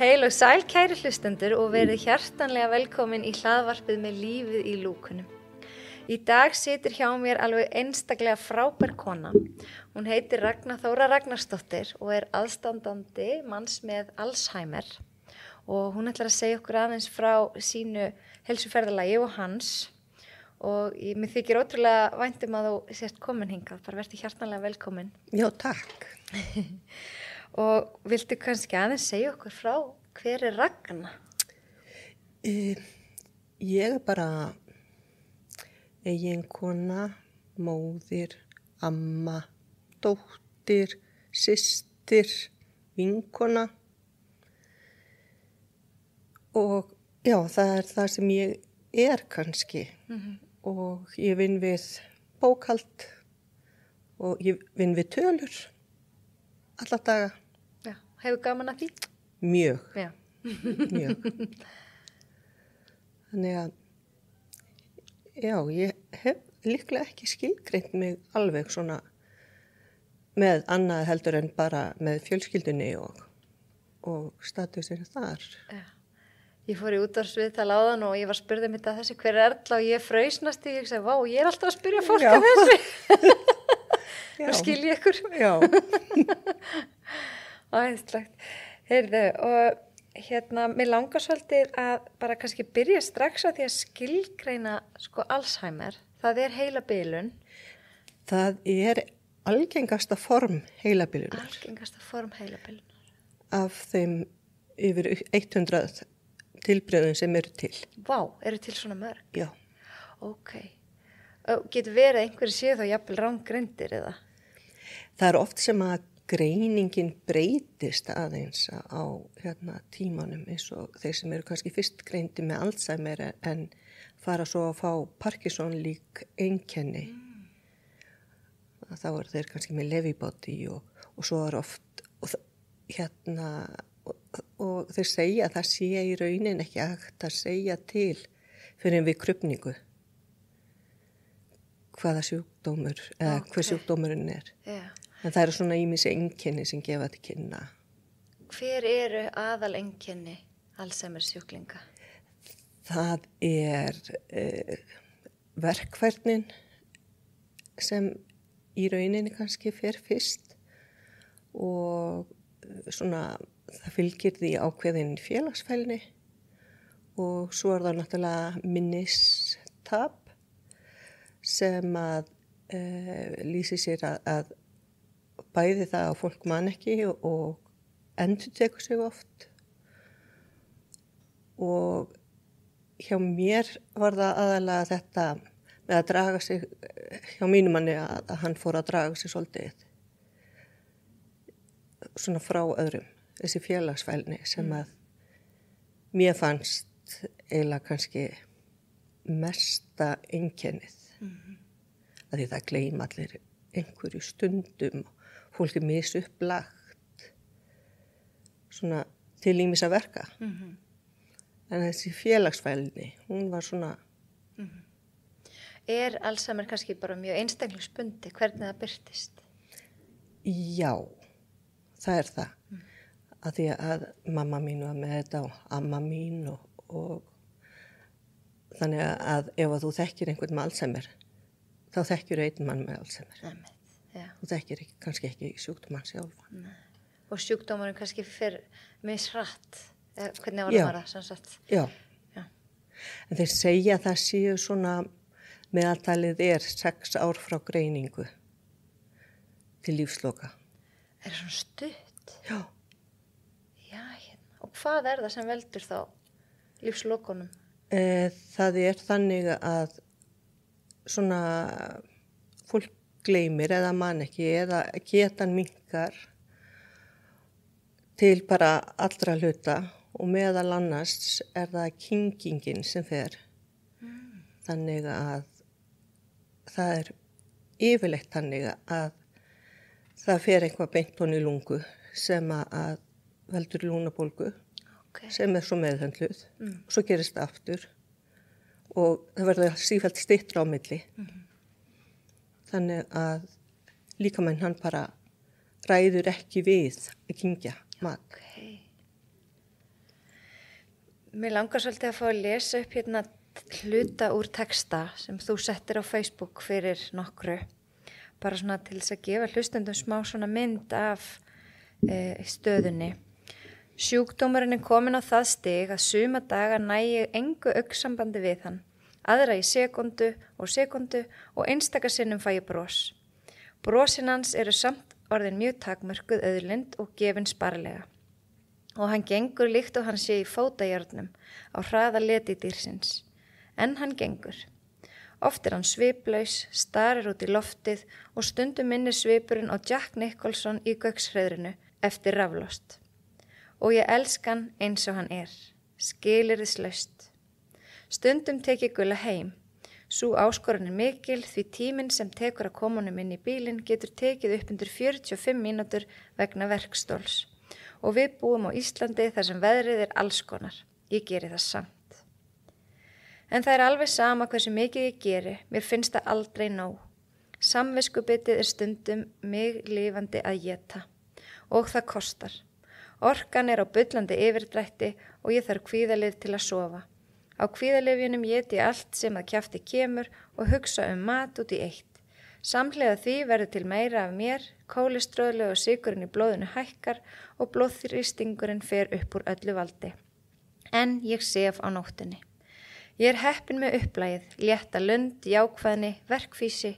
Heil og sæl kæri hlustendur og verið hjartanlega velkomin í hlaðvarpið með lífið í lúkunum. Í dag situr hjá mér alveg einstaklega frábær kona. Hún heitir Ragna Þóra Ragnarsdóttir og aðstandandi manns með Alzheimer. Og hún ætlar að segja okkur aðeins frá sínu heilsuferðalagi og hans. Og mér þykir ótrúlega vænt að þú sért komin hingað, bara verði hjartanlega velkomin. Já, takk. Og viltu kannski aðeins segja okkur frá hver Ragna? Ég bara eiginkona, móðir, amma, dóttir, systir, vinkona. Og já, það það sem ég kannski. Og ég vinn við bókhald og ég vinn við tölur alla daga. Já, hefur gaman að því? Mjög. Já. Mjög. Þannig að, já, ég hef líklega ekki skilgreint mig alveg svona með annað heldur en bara með fjölskyldunni og statusir þar. Já. Ég fór í útvarpsviðtal áðan og ég var spurð þetta þessi hver Erla og ég frausnast í, ég sagði, vá, ég alltaf að spyrja fólk að þessu. Nú skil ég ykkur. Já. Æðislegt. Heyrðu, og mér langar svolítið að bara kannski byrja strax á því að skilgreina Alzheimer. Það heilabilun. Það algengasta form heilabilunar. Algengasta form heilabilunar. Af þeim yfir 100 tilbrigðum sem eru til. Vá, eru til svona mörg? Já. Ok. Getur verið einhverju séu þá jafnvel ranggreindir eða? Það oft sem að greiningin breytist aðeins á tímanum eins og þeir sem eru kannski fyrst greindi með Alzheimer en fara svo að fá Parkinson-lík einkenni. Þá eru þeir kannski með Lewy body og svo oft og þeir segja að það sé í raunin ekki hægt að segja til fyrir við krufningu hvaða sjúkdómur eða hver sjúkdómurinn er. Yeah. En það eru svona ýmis einkenni sem gefa til kynna. Hver eru aðal einkenni Alzheimer sjúklinga? Það verkfærnin sem í rauninni kannski fer fyrst og svona það fylgir því ákveðin félagsfælni og svo það náttúrulega minnistap sem að lýsir sér að bæði það að fólk man ekki og endurtekur sig oft og hjá mér var það aðalega þetta með að draga sig hjá mínum manni að hann fór að draga sig svolítið svona frá öðrum þessi félagsfælni sem að mér fannst eiginlega kannski mesta einkennið. Að því það gleyma allir einhverju stundum, fólk misupplagt, svona til ýmis að verka. En þessi félagsfælni, hún var svona... Alzheimer kannski bara mjög einstaklingsbundi, hvernig það birtist? Já, það það. Að því að mamma mín var með þetta og amma mín og þannig að ef þú þekkir einhvern með Alzheimer, þá þekkir einn mann með Alzheimer. Þú þekkir kannski ekki sjúkdómann sjálfa. Nei. Og sjúkdómarinn kannski fyrir misrætt, hvernig var það sem sagt? Já. En þeir segja að það séu svona, meðaltalið 6 ár frá greiningu til lífsloka. Svona stutt? Já. Og hvað það sem veldur þá lífslokunum? Það þannig að svona fólk gleymir eða man ekki eða getan minnkar til bara allra hluta og meðal annars það kyngingin sem fer. Þannig að það yfirleitt þannig að það fer eitthvað beint honni í lungu sem að veldur lúnabólgu sem svo meðhöndluð. Svo gerist það aftur og það verður sífellt styttra á milli. Þannig að líkaminn hann bara ræður ekki við að kyngja mat. Okay. Mér langar svolítið að fá að lesa upp hérna hluta úr texta sem þú settir á Facebook fyrir nokkru. Bara svona til þess að gefa hlustendum smá svona mynd af stöðunni. Sjúkdómurinn er komin á það stig að suma daga nægi engu augnsambandi við hann. Aðra í sekundu og einstaka sinnum fæ ég bros. Brosin hans eru samt orðin mjög takmörkuð auðlind og gefin sparlega. Og hann gengur líkt og hann sé í fótajárnum á hraða leti dýrsins. En hann gengur. Oft er hann sviplaus, starir út í loftið og stundum minnir svipurinn á Jack Nicholson í Gaukshreiðrinu eftir raflost. Og ég elska hann eins og hann er, skilyrðislaust. Stundum tek ég Gulla heim. Sú áskorun er mikil því tíminn sem tekur að koma honum inn í bílinn getur tekið upp undir 45 mínútur vegna verkstóls. Og við búum á Íslandi þar sem veðrið er alls konar. Ég geri það samt. En það er alveg sama hversu mikið ég geri, mér finnst það aldrei nóg. Samviskubitið er stundum mig lifandi að éta. Og það kostar. Orkan er á bullandi yfirdrætti og ég þarf kvíðalyf til að sofa. Á kvíðalyfjunum éti ég allt sem að kjafti kemur og hugsa mat út í eitt. Samhliða því verður til meira af mér, kólesteróli og sykurinn í blóðinu hækkar og blóðþrýstingurinn fer upp úr öllu valdi. En ég sef á nóttunni. Ég er heppin með upplægið, létta lund, jákvæðni, verkfísi.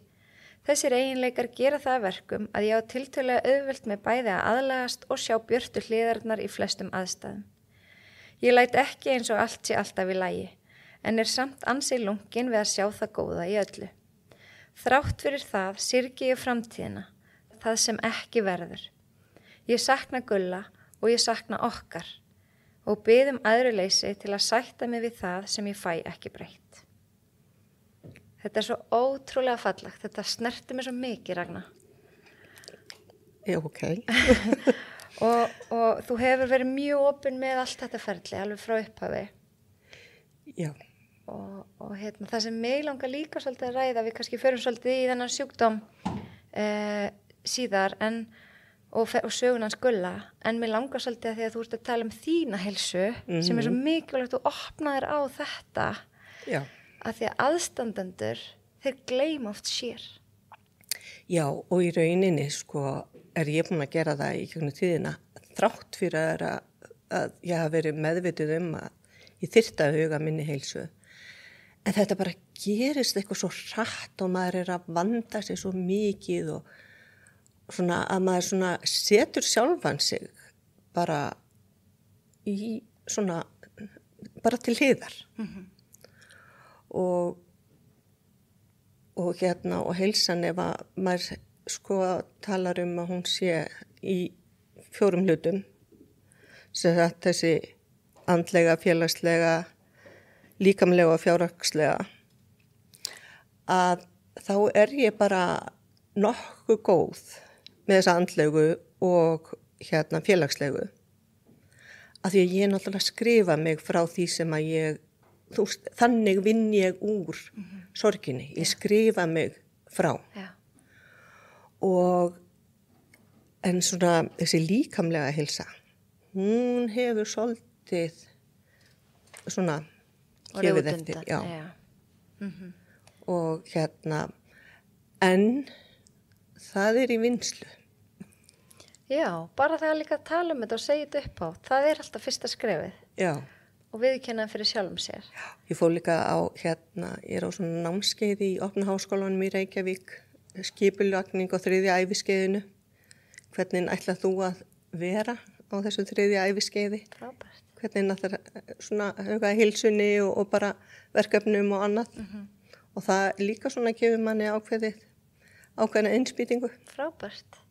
Þessir eiginleikar gera það að verkum að ég á tiltölulega auðvelt með bæði að aðlagast og sjá björtu hliðarnar í flestum aðstæðum. Ég læt ekki eins og allt sé alltaf í lagi, en er samt ansi lungin við að sjá það góða í öllu. Þrátt fyrir það syrgi ég framtíðina, það sem ekki verður. Ég sakna Gulla og ég sakna okkar og bið æðruleysi til að sætta mig við það sem ég fæ ekki breytt. Þetta er svo ótrúlega fallegt, þetta snerti mig svo mikið, Ragna. Ok. og þú hefur verið mjög opin með allt þetta ferli, alveg frá upphafi. Já. Og það sem mig langar líka svolítið að ræða, við kannski förum svolítið í þennan sjúkdóm síðar og sögun hans Gulla, en mig langar svolítið að því að þú ert að tala þína heilsu sem er svo mikilvægt að opna þér á þetta. Já. Að því að aðstandendur, þeir gleyma oft sér. Já, og í rauninni er ég búin að gera það í gegnum tíðina þrátt fyrir að ég hafa verið meðvituð að ég þyrfti að huga minni heilsu. En þetta bara gerist eitthvað svo hratt og maður er að vanda sig svo mikið og svona að maður svona setur sjálfan sig bara í svona, bara til hliðar. Og heilsan ef að maður talar að hún sé í 4 hlutum, sem þetta þessi andlega, félagslega, líkamlega og fjárhagslega, að þá er ég bara nokkuð góð með þessa andlegu og félagslegu, að því að ég náttúrulega skrifa mig frá því sem að ég þannig vinn ég úr sorginni, ég skrifa mig frá. Já. En svona þessi líkamlega heilsa, hún hefur svolítið svona gefið eftir. Já. Og en það er í vinnslu. Já, bara það líka að tala þetta og segja þetta upp á, það er alltaf fyrsta skrefið. Já. Og viðurkenna fyrir sjálfum sér. Já, ég fór líka á ég er á svona námskeiði í Opna háskólanum í Reykjavík, skipulagning á 3. æviskeiðinu. Hvernig ætlað þú að vera á þessu 3. æviskeiði? Frábært. Hvernig ætlað svona huga heilsunni og bara verkefnum og annað. Og það líka svona gefur manni ákveðna innspýtingu. Frábært.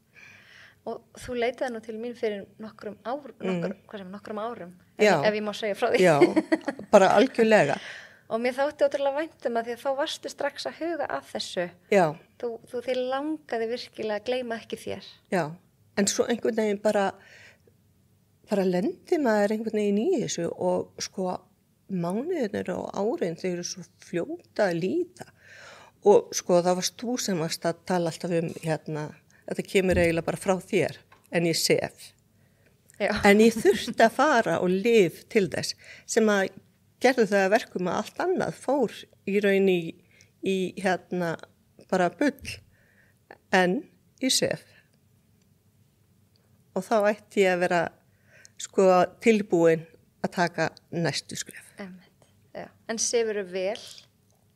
Og þú leitaði nú til mín fyrir nokkrum árum, ef ég má segja frá því. Já, bara algjörlega. Og mér þótti ótrúlega væntum að því að þá varstu strax að huga að þessu. Já. Þið langaði virkilega að gleyma ekki þér. Já, en svo einhvern veginn bara lendi maður einhvern veginn í þessu og mánuðinir og árin þau eru svo fljóta að líða og sko það varst þú sem varst að tala alltaf þetta kemur eiginlega bara frá þér en ég sef. Já. En ég þurfti að fara og lifa til þess sem að gerðu það að verkum að allt annað fór í raun í bara bull en ég sef. Og þá ætti ég að vera sko tilbúin að taka næstu skref. Já. En sefurðu vel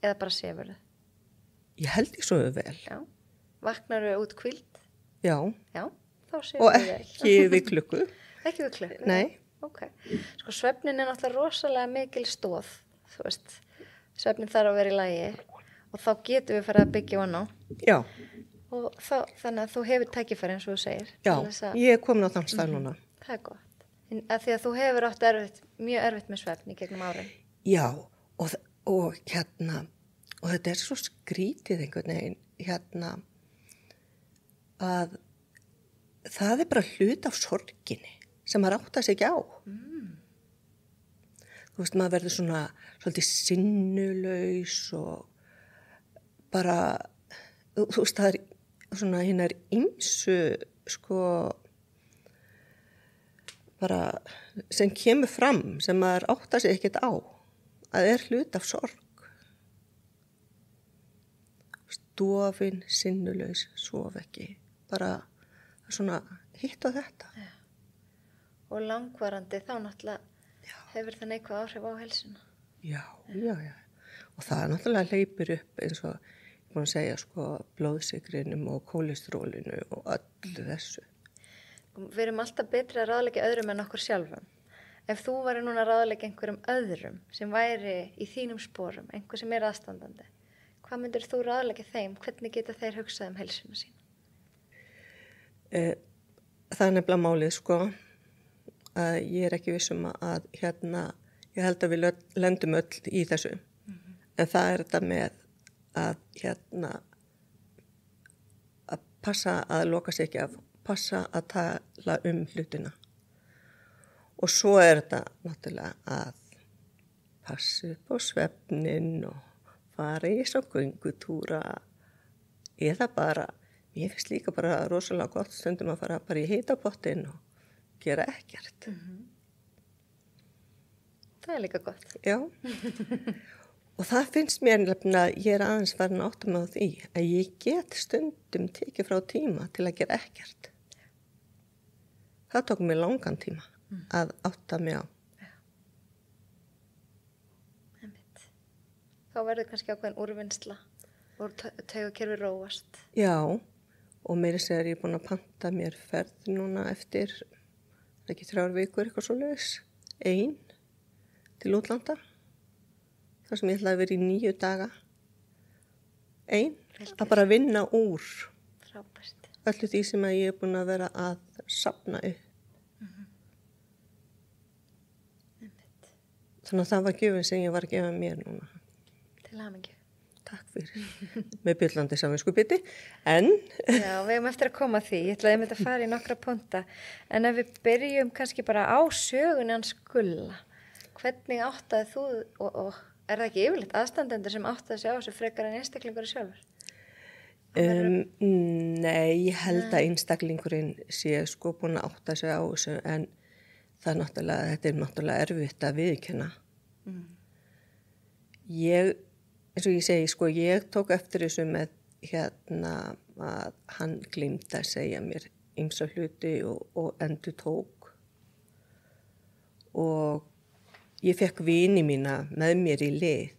eða bara sefurðu? Ég held ég sofi vel. Já. Vaknarðu út hvíld? Já. Já, þá sefurðu Og vel. ekki við klukku. Ekki við klukku? Nei. Ok. Sko svefnin er náttúrulega rosalega mikil stóð, þú veist. Svefnin þarf að vera í lagi og þá getum við farið að byggja hann á. Já. Og þannig að þú hefur tækifæri eins og þú segir. Já, ég er komin á þann stað núna. Það er gott. Af því að þú hefur átt mjög erfitt með svefn í gegnum árin. Já, og þetta er svo skrítið einhvern veginn, að það er bara hlut af sorginni sem maður áttar sig ekki á. Þú veist, maður verður svona svolítið sinnulaus og bara, þú veist, það er svona hinnar ýmsu, sko, bara sem kemur fram, sem maður áttar sig ekkert á, að er hlut af sorg. Dofin, sinnulaus, sof ekki, bara svona hitt á þetta. Já. Og langvarandi þá náttúrulega hefur það neikvæð áhrif á heilsuna. Já. Og það náttúrulega hleypir upp eins og, ég búin að segja, sko, blóðsykrinum og kólesterólinu og öllu þessu. Við erum alltaf betri að ráðleggja öðrum en okkur sjálfum. Ef þú væri núna að ráðleggja einhverjum öðrum sem væri í þínum sporum, einhver sem er aðstandandi, hvað myndir þú ráðleggja þeim? Hvernig geta þeir hugsað um heilsuna sína? Það er nefnilega málið, sko, að ég er ekki vissum að ég held að við lendum öll í þessu. En það er þetta með að að passa að loka sig ekki af, passa að tala hlutina. Og svo er þetta náttúrulega að passa upp á svefnin og fara í svo göngutúra eða bara, ég finnst líka bara rosalega gott stundum að fara bara í hitapottin og gera ekkert. Það er líka gott. Já. Og það finnst mér nefnilega, ég er aðeins farin að átta mig á því að ég get stundum tekið frá tíma til að gera ekkert. Það tók mér langan tíma að átta mig á. Þá verður kannski ákveðin úrvinnsla og taugakerfi róast. Já, og meira segir ég búin að panta mér ferð núna eftir, ekki 3 vikur, eitthvað svoleiðis, 1 til útlanda. Það sem ég ætlaði að vera í 9 daga. 1, að bara vinna úr. Frábært. Öllu því sem að ég er búin að vera að safna upp. Þannig að það var gjöfin sem ég var að gefa mér núna. Til hamingju. Takk fyrir. Með byllandi samvinskupiti. En Já, við hefum eftir að koma að því. Ég ætlaði að fara í nokkra punta. En ef við byrjum kannski bara á sögunni hans Gulla. Hvernig áttaði þú, og er það ekki yfirleitt aðstandendur sem áttaði sig á þessu frekar en einstaklingur sjálfur? Nei, ég held að einstaklingurinn sé sko búin að átta sig á þessu, en þetta er náttúrulega erfitt að viðurkenna. Eins og ég segi, sko, ég tók eftir þessu með að hann gleymdi að segja mér ýmsa hluti og endur tók. Og ég fekk vini mína með mér í lið.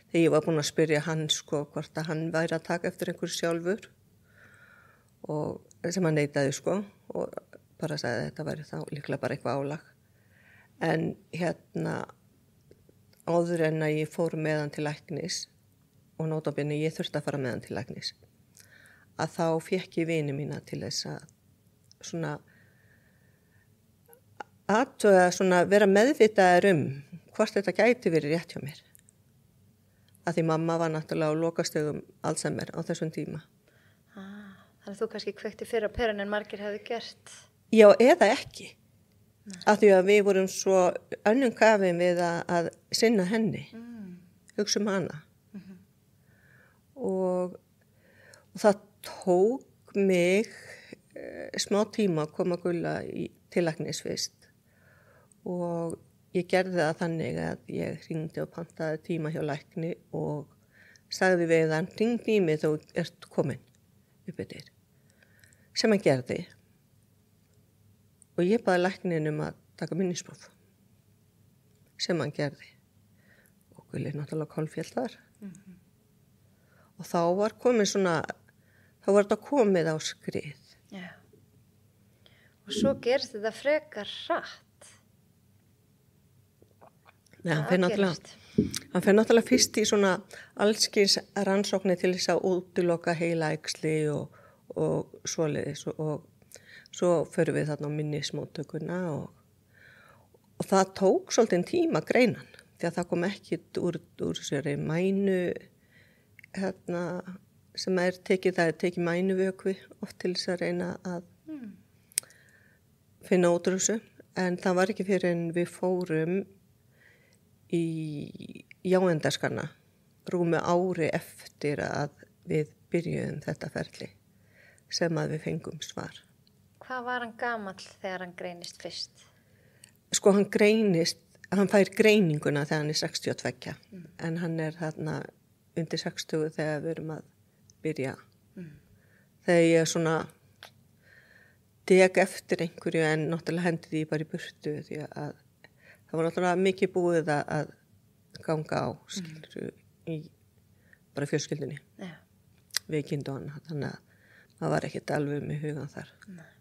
Þegar ég var búin að spyrja hann, sko, hvort að hann væri að taka eftir einhverju sjálfur. Og sem hann neitaði, sko, og bara sagði að þetta væri þá líklega bara eitthvað álag. En áður en að ég fór með hann til læknis, og nótabene ég þurfti að fara með hann til læknis, að þá fékk ég vini mína til þess að vera meðvitaður hvort þetta gæti verið rétt hjá mér. Að því mamma var náttúrulega á lokastögum Alzheimer á þessum tíma. Þannig að þú kannski kveikti fyrir á perun en margir hefði gert. Já, eða ekki. af því að við vorum svo önnum kafin við að sinna henni, hugsa hana. Og það tók mig smá tíma að koma Gulla til læknis fyrst og ég gerði það þannig að ég hringdi og pantaði tíma hjá lækni og sagði við hann, hringdi í mig þú ert komin upp yfir, sem hann gerði. Og ég baði læknin að taka minnispróf, sem hann gerði. Og Gulli náttúrulega kolféll þar. Og þá var komið þá var þetta komið á skrið. Já. Og svo gerist þetta frekar hratt. Nei, hann fer náttúrulega fyrst í svona allskins rannsóknir til þess að útiloka heilaæxli og svoleiðis og svo förum við þarna á minnismóttökuna og það tók svolítið tíma greinan því að það kom ekki úr sér mænu sem það er tekið mænuvökvi oft til þess að reyna að finna út úr þessu en það var ekki fyrir en við fórum í jáendarskanna rúmi ári eftir að við byrjuðum þetta ferli sem að við fengum svar. Hvað var hann gamall þegar hann greinist fyrst? Sko hann fær greininguna þegar hann er 62 en hann er þarna undir 60 þegar við erum að byrja. Þegar ég svona deg eftir einhverju en náttúrulega hendi því bara í burtu því að það var náttúrulega mikið búið að ganga á skilur í bara fjölskyldunni. Já. Veikind og hann, þannig að það var ekkert alveg með hugan þar. Nei.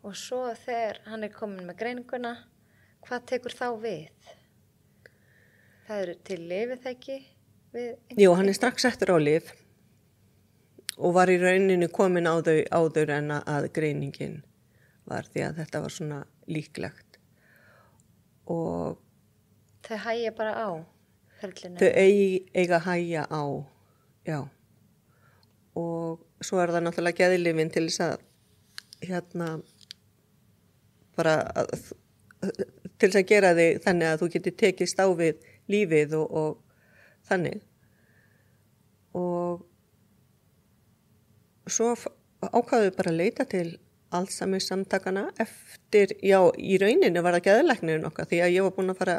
Og svo þegar hann er komin með greininguna, hvað tekur þá við? Það eru til lyfið ekki? Jú, hann er strax eftir á lyf og var í rauninu komin á þau áður en að greiningin var því að þetta var svona líklegt og þau hægja bara á ferlinu? Þau eiga að hægja á, já og svo er það náttúrulega geðlyfin til þess að bara til þess að gera þig þannig að þú getur tekist á við lífið og þannig og svo ákváðu bara að leita til Alzheimer's samtakana eftir, já, í rauninu var það geðlæknirinn okkar því að ég var búin að fara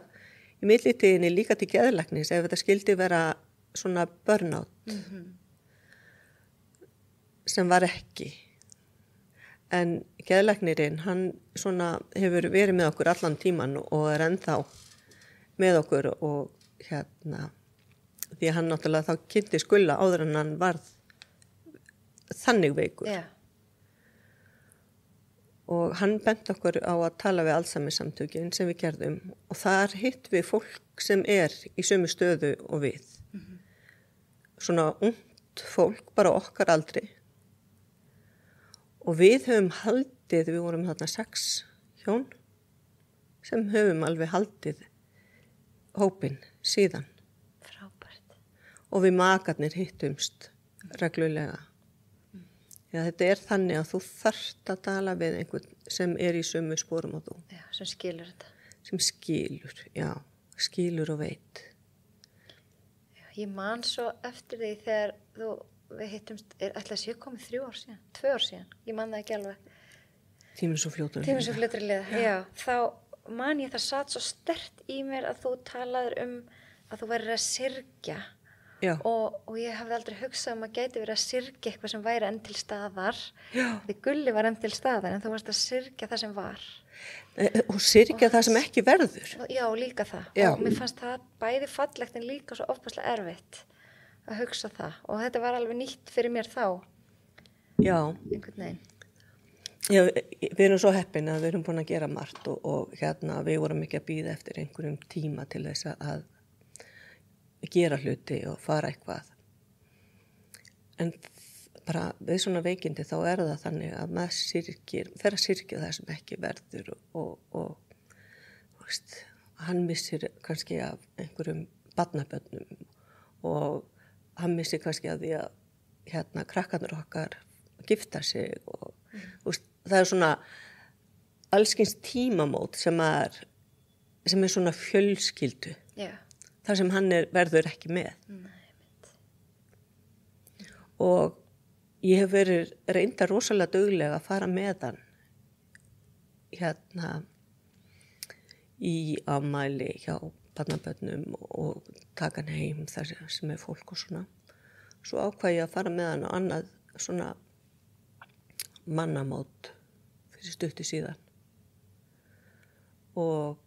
í millitíðinni líka til geðlæknis ef þetta skildi vera svona burnout sem var ekki. En geðlæknirinn, hann svona hefur verið með okkur allan tíman og er ennþá með okkur og því að hann náttúrulega þá kynntist Gulla áður en hann varð þannig veikur. Yeah. Og hann bent okkur á að tala við Alzheimer's samtökin sem við gerðum og þar hitt við fólk sem er í sömu stöðu og við. Svona ungt fólk, bara okkar aldri. Og við höfum haldið, við vorum þarna 6 hjón, sem höfum alveg haldið hópinn síðan. Frábært. Og við makarnir hittumst reglulega. Já, þetta er þannig að þú þarft að tala við einhvern sem er í sömu sporum og þú. Já, sem skilur þetta. Sem skilur, já, skilur og veit. Já, ég man svo eftir því þegar við hittumst, ætla að sé komið 3 ár síðan, 2 ár síðan, ég man það ekki alveg. Tíminn svo fljótur að liða. Já, þá man ég það satt svo sterkt í mér að þú talaður að þú værir að syrgja. Og ég hafði aldrei hugsað að gæti verið að syrgja eitthvað sem væri enn til staðar. Því Gulli var enn til staðar en þú varst að syrgja það sem var. Og syrgja það sem ekki verður. Já, líka það. Já. Og mér fannst það bæði fallegt en líka svo ofbærslega erfitt að hugsa það. Og þetta var alveg nýtt fyrir mér þá. Já. Einhvern veginn. Já, við erum svo heppin að við erum búin að gera margt og við vorum ekki að bíða eftir einhverjum tíma til þess að gera hluti og fara eitthvað. En bara við svona veikindi þá er það þannig að maður fer að syrgja það sem ekki verður og veist, hann missir kannski af einhverjum barnabörnum og hann missir kannski af því að krakkarnir okkar gifta sig og veist, það er svona allskins tímamót sem er svona fjölskyldu. Já. Þar sem hann verður ekki með. Nei, og ég hef verið reynda rosalega duglega að fara með hann hérna í afmæli hjá barnabörnum og taka hann heim þar sem fólk og svona. Svo ákvað ég að fara með hann á annað svona mannamót fyrir stuttu síðan. Og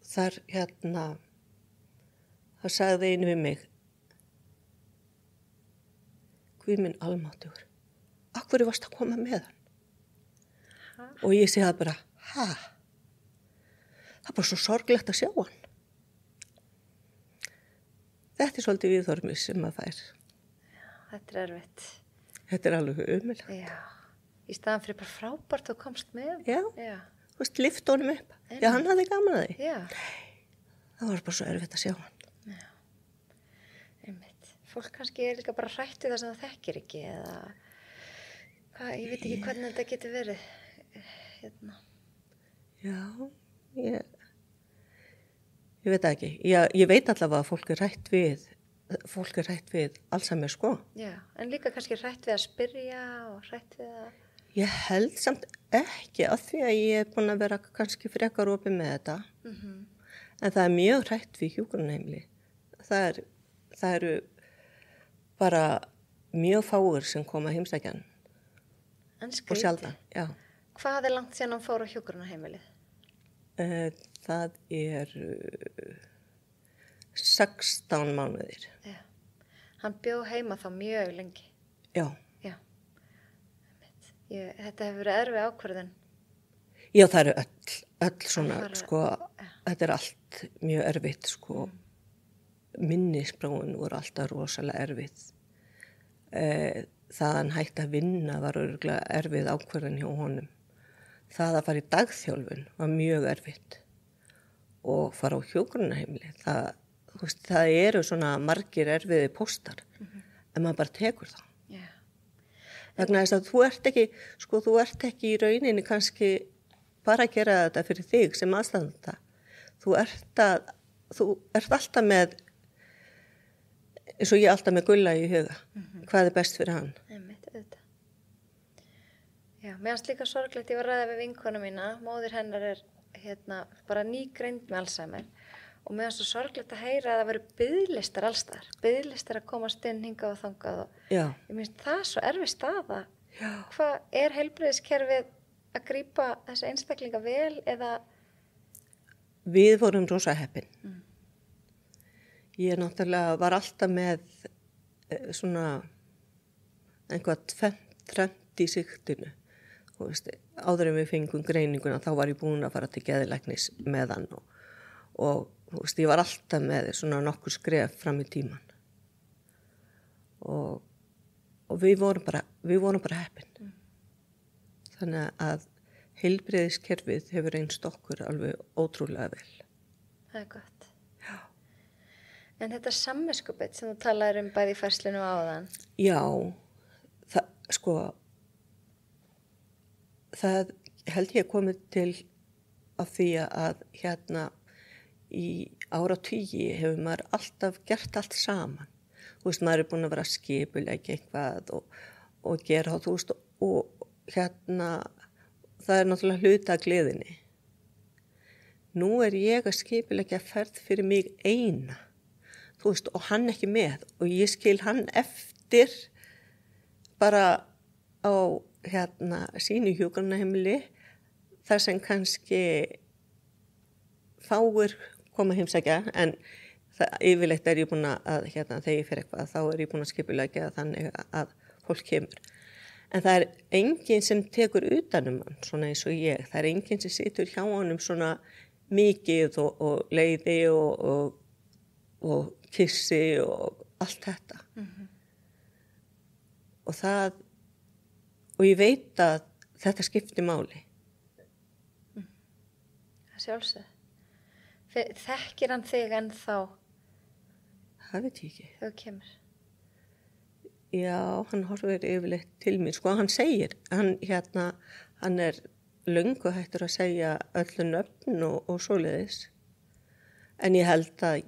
þar það sagði einu við mig, Guð minn almáttugur, af hverju varst að koma með hann? Ha? Og ég segi það bara, það er bara svo sorglegt að sjá hann. Þetta er svolítið viðhorfið sem maður fær. þetta er erfitt. Þetta er alveg umöðulegt. Já. Í staðan fyrir bara frábært og komst með. Já, Já. þú veist, lyfti honum upp. Já, hann hafði gaman að því. Já. Það var bara svo erfitt að sjá hann. Já. Einmitt. Fólk kannski líka bara hrætt við það sem það þekkir ekki eða hvað, ég veit ekki hvernig þetta getur verið. Hérna. Já, ég veit það ekki. Ég veit allavega að fólk er hrætt við Alzheimer, sko. Já, en líka kannski hrætt við að spyrja og hrætt við að... Ég held samt ekki að því að ég er búin að vera kannski frekar opið með þetta. En það er mjög hrætt við hjúkrunarheimili. Það eru bara mjög fáir sem koma heimsækjan. En Og skrítið. sjaldan, já. Hvað er langt síðan hann fór á hjúkrunarheimilið? Það er 16 mánuðir. Já. Hann bjó heima þá mjög lengi. Já. Já. Einmitt. Þetta hefur verið erfið ákvörðun. Já, það eru öll svona, fara- sko, þetta er allt mjög erfitt, sko. Minnisbráin voru alltaf rosalega erfið. Það hann hætti að vinna var örugglega erfið ákvörðun hjá honum. Það að fara í dagþjálfun var mjög erfitt. Og fara á hjúkrunarheimili, það eru svona margir erfiði póstar, en maður bara tekur það. Já. Vegna þess að þú ert ekki í rauninni kannski bara að gera þetta fyrir þig sem aðstandanda. Þú ert alltaf með, eins og ég alltaf með Gulla í huga, hvað er best fyrir hann. Einmitt, auðvitað. Já, mér fannst líka sorglegt, ég var að ræða við vinkonu mína, móðir hennar er bara nýgreind með Alzheimer og mér fannst svo sorglegt að heyra að það veru biðlistar allstar, biðlistar að komast inn hingað og þangað og Já. ég finnst það svo erfið staða. Já. Hvað er heilbrigðiskerfið að grípa þessi einstaklinga vel eða? Við vorum rosa heppin. Ég náttúrulega var alltaf með svona einhvað þrennt í sigtinu. Og veist, áður en við fengum greininguna þá var ég búin að fara til geðlæknis með hann og veist, ég var alltaf með svona nokkur skref fram í tíman. Og við vorum bara heppin. Þannig að heilbrigðiskerfið hefur reynst okkur alveg ótrúlega vel. Það er gott. Já. En þetta samviskubit sem þú talaðir um bæði í færslinu og áðan. Já, það held ég komið til af því að í áratugi hefur maður alltaf gert allt saman. Þú veist, maður er búin að vera skipulegg eitthvað og gera, þú veist, og það er náttúrulega hluta af gleðinni. Nú er ég að skipuleggja ferð fyrir mig eina, þú veist, og hann ekki með og ég skil hann eftir bara á sínu hjúkrunarheimili þar sem kannski fáir koma að heimsækja en yfirleitt er ég búin að þegar ég fer eitthvað þá er ég búin að skipuleggja þannig að fólk kemur. En það er enginn sem tekur utanum hann svona eins og ég. Það er enginn sem situr hjá honum svona mikið og leiði og kissi og allt þetta. Og ég veit að þetta skiptir máli. Það sjálfsögð. Þekkir hann þig ennþá Það veit ég ekki. þegar þú kemur? Já, hann horfir yfirleitt til mér. Sko, hann segir, hann er löngu hættur að segja öllu nöfn og svoleiðis. En ég held að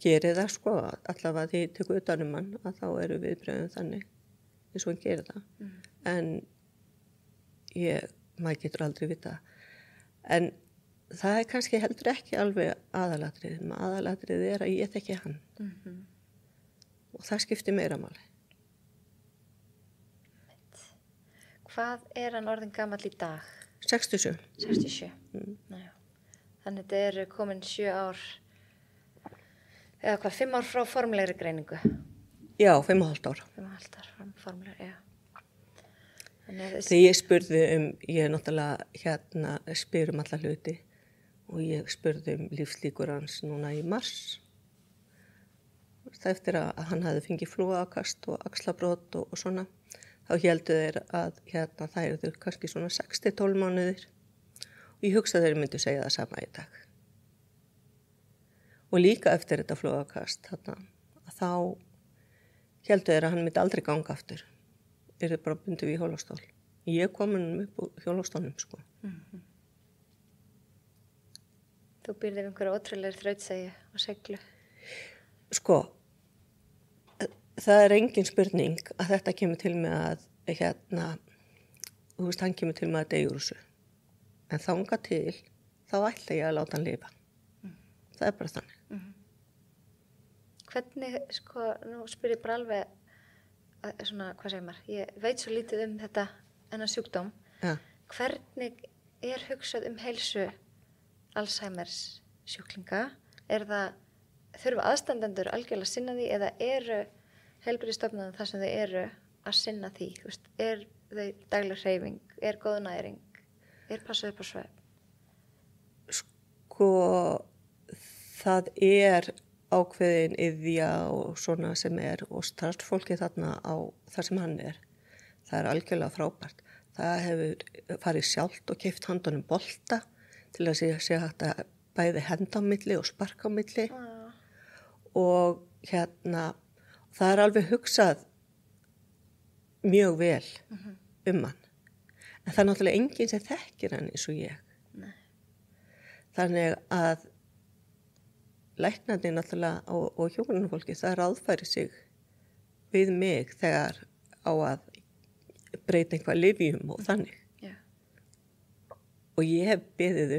geri það, sko, allavega því ég tekur utan hann, að þá eru viðbröðum þannig, eins og hann gerir það. En maður getur aldrei vita. En það er kannski heldur ekki alveg aðalatriðið. Aðalatriðið er að ég þekki hann. Og það skiptir meira máli. Hvað er hann orðin gamall í dag? 67. 67. Þannig þetta er komin 7 ár, eða hvað, 5 ár frá formulegri greiningu? Já, 5,5 ár. 5,5 ár frá formulegri, já. Þegar ég spurði ég náttúrulega spyr alla hluti og ég spurði lífslíkur hans núna í mars. Það eftir að hann hafði fengið flúakast og axlabrót og svona. Þá héldu þeir að það eru kannski svona 6-12 mánuðir og ég hugsaði þeir myndu segja það sama í dag. Og líka eftir þetta flúakast þá héldu þeir að hann myndi aldrei ganga aftur. Þeir bara bundið við hjólastól. Ég kom hann upp úr hjólastólnum, sko. Þú býrði við einhverja ótrúlegri þrautsegi og seglu. Sko, það er engin spurning að þetta kemur til með að, þú veist, hann kemur til með að deyja úr þessu. En þangað til, þá ætla ég að láta hann lifa. Það er bara þannig. Hvernig, sko, nú spyr ég bara alveg, svona, hvað segir maður, ég veit svo lítið þetta enn sjúkdóm. Ja. Hvernig er hugsað heilsu Alzheimers sjúklinga? Þurfa aðstandendur algjörlega að sinna því eða eru heilbrigðisstofnanir þar sem þau eru að sinna því? Þú veist, er þau dagleg hreyfing, er góð næring, er passað upp á svefn? Sko, það er ákveðin iðja og svona sem og starfsfólki þarna á þar sem hann það er algjörlega frábært. Það hefur farið sjálft og keypt handunum bolta til að sé hægt að bæði henda á milli og sparka á milli og það er alveg hugsað mjög vel hann. En það er náttúrulega enginn sem þekkir hann eins og ég. Nei. Þannig að læknarnir náttúrulega og hjúkrunarfólki það ráðfæri sig við mig þegar á að breyta eitthvað lyfjum og þannig. Yeah. Og ég hef beðið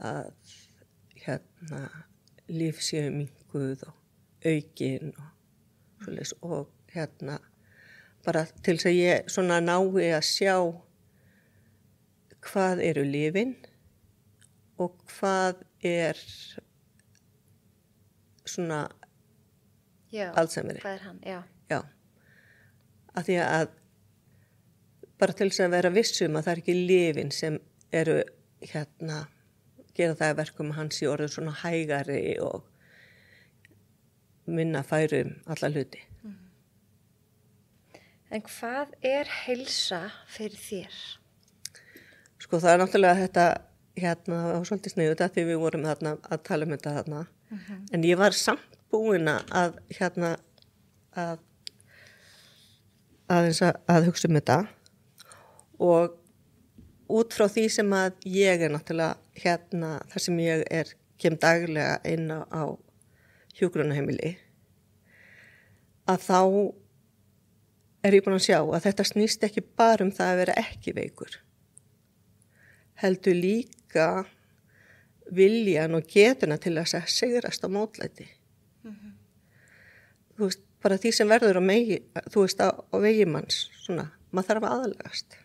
að líf séu minnkuð og aukin og svoleiðis og bara til þess að ég svona nái að sjá hvað eru lyfin og hvað svona Alzheimer. Hvað hann, já. Já. Af því að bara til þess að vera vissum að það er ekki lyfin sem eru gera það að verkum að hans í orðin svona hægari og minna færum alla hluti. En hvað er heilsa fyrir þér? Sko það er náttúrulega þetta það var svolítið sniðugt að því við vorum þarna að tala þetta þarna. En ég var samt búin að hugsa þetta og út frá því sem að ég náttúrulega þar sem ég kem daglega inn á hjúkrunarheimili að þá ég búin að sjá að þetta snýst ekki bara það að vera ekki veikur heldur líka viljan og getuna til að sigrast á mótlæti. Þú veist, bara því sem verður á vegimanns, svona, maður þarf að aðlagast.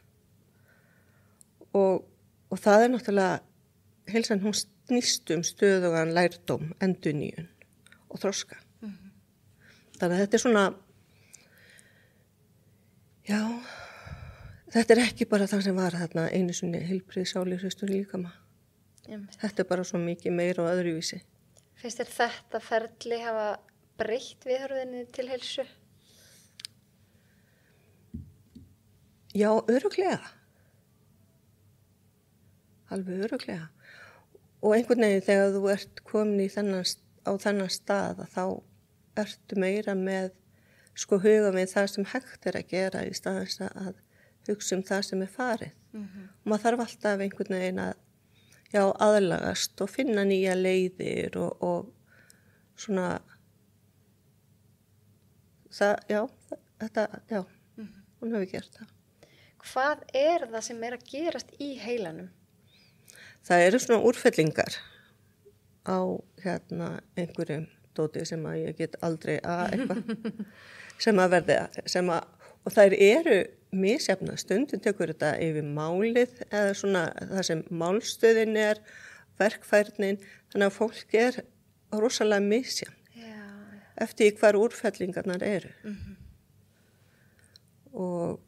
Og það náttúrulega, heilsan hún snýst stöðugan lærdóm, endurnýjun og þroska. Þannig að þetta svona, já, þetta ekki bara það sem var þarna einu sinni heilbrigð sálir hraustur líkama. Þetta bara svo mikið meira og öðruvísi. Finnst þér þetta ferli hafa breytt viðhorfðinni til heilsu? Já, örugglega. Alveg örugglega. Og einhvern veginn þegar þú ert komin á þennan stað þá ertu meira með sko huga við það sem hægt að gera í staðins að hugsa það sem farið. Og maður þarf alltaf einhvern veginn að aðlagast og finna nýja leiðir og svona hún hefur gert það. Hvað það sem að gerast í heilanum? Það eru svona úrfellingar á einhverjum dóti sem að ég get aldrei eitthvað sem að verði og þær eru misjafna, stundum tekur þetta yfir málið eða svona það sem málstöðin verkfærnin, þannig að fólk rosalega misjafn eftir hvar úrfellingarnar eru. Og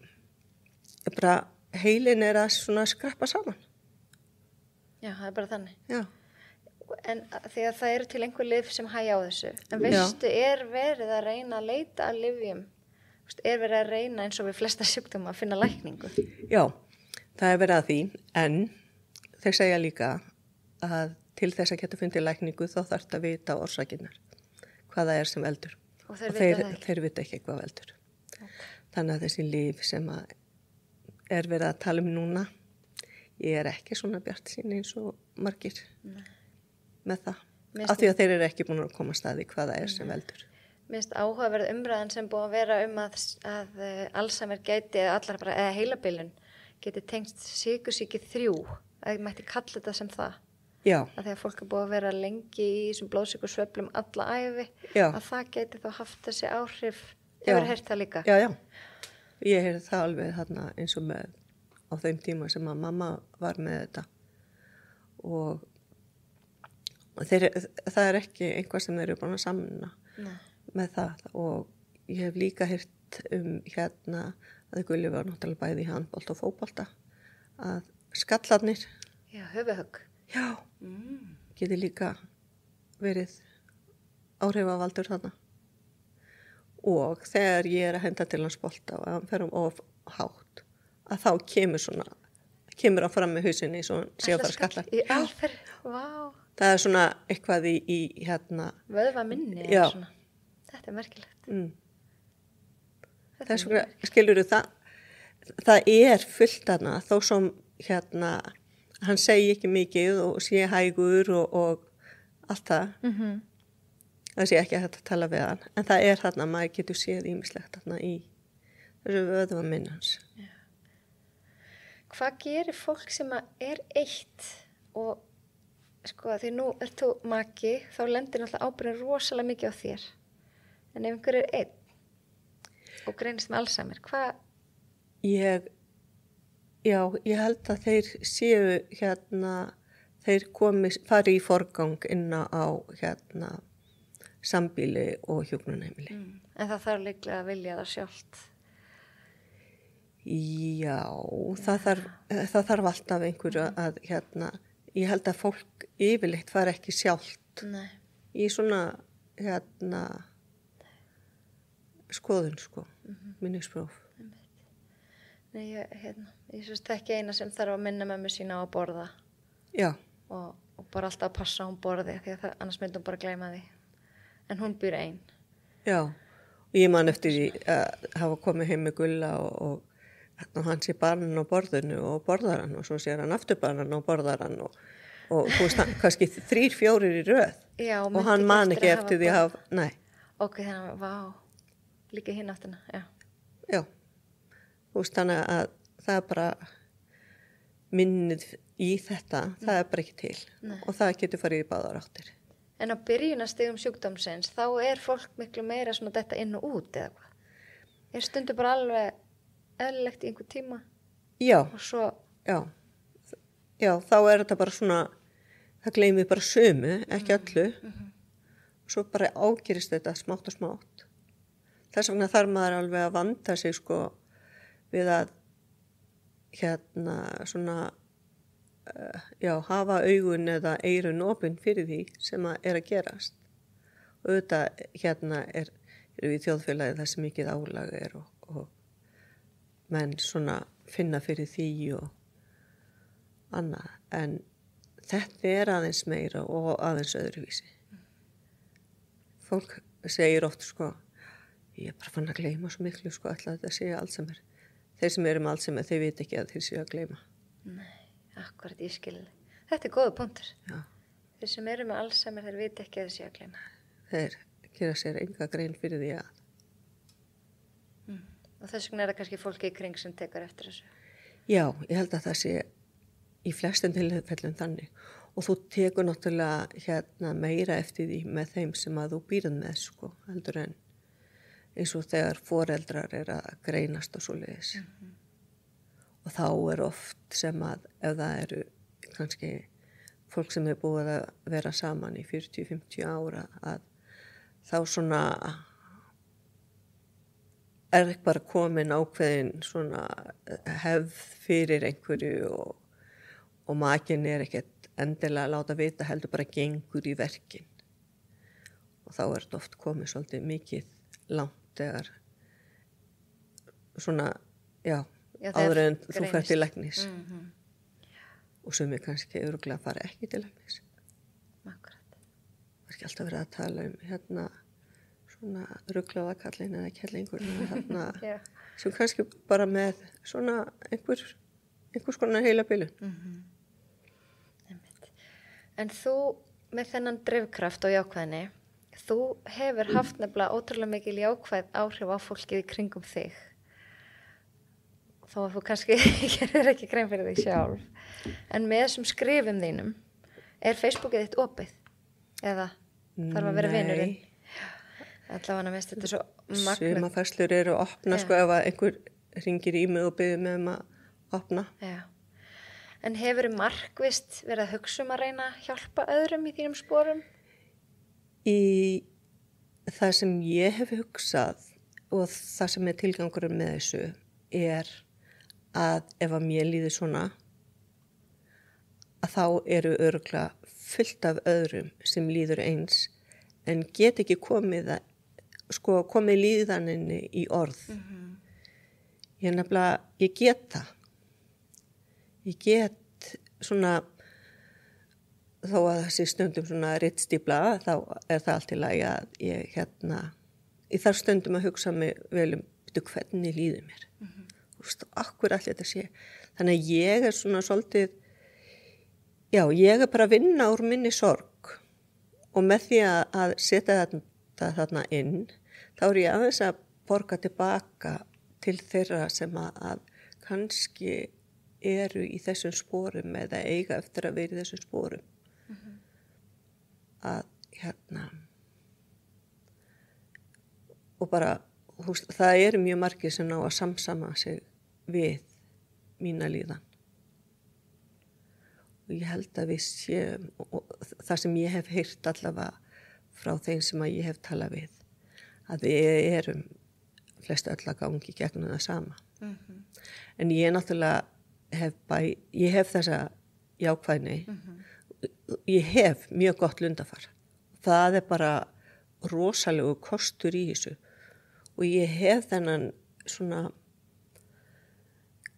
bara heilin að svona skrappa saman. Já, það bara þannig. Já. En því að það eru til einhver lyf sem hægja á þessu. En veistu, verið að reyna að leita að lyfjum? Verið að reyna eins og við flesta sjúkdóma að finna lækningu? Já, það verið að því, en þeir segja líka að til þess að geta fundið lækningu þá þarf það að vita orsakirnar. Hvað það sem veldur. Og þeir vita ekki hvað veldur. Okay. Þannig að þessi lyf sem að verið að tala núna, ég ekki svona bjartsýn eins og margir með það. Af því að þeir eru ekki búin að koma staði hvað það sem veldur. Mér finnst áhugaverð umræðan sem búið að vera að Alzheimer gæti eða heilabilun geti tengst sykursýki 3, að ég mætti kalla þetta sem það. Já. Að því að fólk búið að vera lengi í þessum blóðsykursveiflum alla ævi, að það geti þá haft þessi áhrif. Hefur heyrt það líka? Já. Ég heyrði það alveg þarna eins og með á þeim tíma sem að mamma var með þetta og það ekki einhvað sem þeir eru búin að samna með það og ég hef líka heyrt að Gulli var náttúrulega bæði í handbolta og fótbolta að skallarnir höfuðhögg geti líka verið áhrifavaldur þarna. Og þegar ég að henda til hans bolta og hann fer of hátt, að þá kemur hann fram með hausinni svo hann sé að fara að skalla. Í alferð, vá. Það svona eitthvað í vöðva minni eða svona. Þetta merkilegt. Það svona, skilurðu það fullt hana, þó sem hann segi ekki mikið og sé hægur og allt það. Það sé ekki að þetta tala við hann, en það þarna, maður getur séð ýmislegt þarna í þessu vöðva minnans. Já. Hvað gerir fólk sem eitt og sko því nú þú maki, þá lendir náttúrulega ábyrgðin rosalega mikið á þér. En ef einhver einn og greinist með Alzheimer, hvað? Ég held að þeir séu þeir fari í forgang inn á sambýli og hjúkrunarheimili. En það þarf líklega að vilja það sjálft? Já, það þarf alltaf einhverju að ég held að fólk yfirleitt fara ekki sjálft í svona skoðun minnispróf. Nei, ég sést ekki eina sem þarf að minna mömmu sína á að borða. Já. Og bara alltaf að passa á hún borði því að annars myndi hún bara gleyma því. En hún býr ein. Já, og ég man eftir að hafa komið heim með Gulla og hann sé barnan á borðinu og borðar hann og svo sér hann aftur barnan og borðar hann og þú veist hann kannski 3-4 í röð. Já, og hann man ekki eftir því að hafa, nei. Ok, þannig að, vá, líka hinn áttina, já. Já, þú veist þannig að það bara minnið í þetta, það bara ekki til. Nei. Og það getur farið í báðar áttir. En á byrjunastigum sjúkdómsins, þá fólk miklu meira svona þetta inn og út eða hvað? Stundu bara alveg eðlilegt í einhver tíma? Já. Og svo? Já, þá þetta bara svona, það gleymið bara sömu, ekki öllu. Og svo bara ágerist þetta smátt og smátt. Þess vegna þarf maður alveg að vanda sig sko við að svona hafa augun eða eyrun opin fyrir því sem að gerast. Og auðvitað eru við þjóðfélagi þar sem mikið álag og menn svona finna fyrir því og annað. En þetta aðeins meira og aðeins öðruvísi. Fólk segir oft sko, Ég bara fann að gleyma svo miklu, sko, alltaf þetta sé Alzheimer. Þeir sem eru með Alzheimer, þeir veit ekki að þeir séu að gleyma. Nei, akkurat, ég skilði. Þetta góða punktur. Já. Þeir sem eru með Alzheimer, þeir veit ekki að þeir séu að gleyma. Þeir gera sér enga grein fyrir því að. Og þess vegna það kannski fólki í kring sem tekur eftir þessu. Já, ég held að það sé í flestum tilfellum þannig. Og þú tekur náttúrulega meira eftir því með þeim sem að þú býrð með, sko, heldur en eins og þegar foreldrar að greinast og svoleiðis. Og þá oft sem að ef það eru kannski fólk sem búið að vera saman í 40-50 ára að þá svona ekki bara komin ákveðin svona hefð fyrir einhverju og makinn ekkert endilega að láta vita, heldur bara gengur í verkin. Og þá þetta oft komið svolítið mikið langt þegar svona, áður en þú fer til læknis. Og sumir kannski örugglega fara ekki til læknis. Akkurat. Það ekki alltaf verið að tala svona ruglaða kallinn eða kellingur sem kannski bara með svona einhvers konar heila bilun. En þú með þennan drifkraft og jákvæðni, þú hefur haft nefnilega ótrúlega mikil jákvæð áhrif á fólkið í kringum þig. Þó að þú kannski gerir ekki grein fyrir þig sjálf. En með þessum skrifum þínum, Facebookið þitt opið? Eða þarf að vera vinurinn? Allavega mest þetta svo magnað. Sumafærslur eru að opna, sko, ef einhver ringir í mig og biður mig að opna. Já. En hefurðu markvisst verið að hugsa að reyna að hjálpa öðrum í þínum sporum? Í það sem ég hef hugsað og það sem tilgangurinn með þessu að ef að mér líður svona að þá eru örugglega fullt af öðrum sem líður eins en get ekki komið líðaninni í orð. Ég get það. Ég get svona, þó að það sé stundum svona rittstífla, þá það allt í lagi að ég ég þarf stundum að hugsa mig vel hvernig líður mér. Þú veist, akkur allir þetta sé. Þannig að ég svona svolítið, ég bara að vinna úr minni sorg og með því að setja þetta þarna inn, þá ég aðeins að borga tilbaka til þeirra sem að kannski eru í þessum sporum eða eiga eftir að vera í þessum sporum. Og bara, það eru mjög margir sem ná að samsama sig við mína líðan. Og ég held að við séum, það sem ég hef heyrt allavega frá þeim sem að ég hef talað við, að við erum flest öll að gangi gegnum það sama. En ég náttúrulega ég hef þessa jákvæðni, ég hef mjög gott lundafar. Það bara rosalegu kostur í þessu og ég hef þennan svona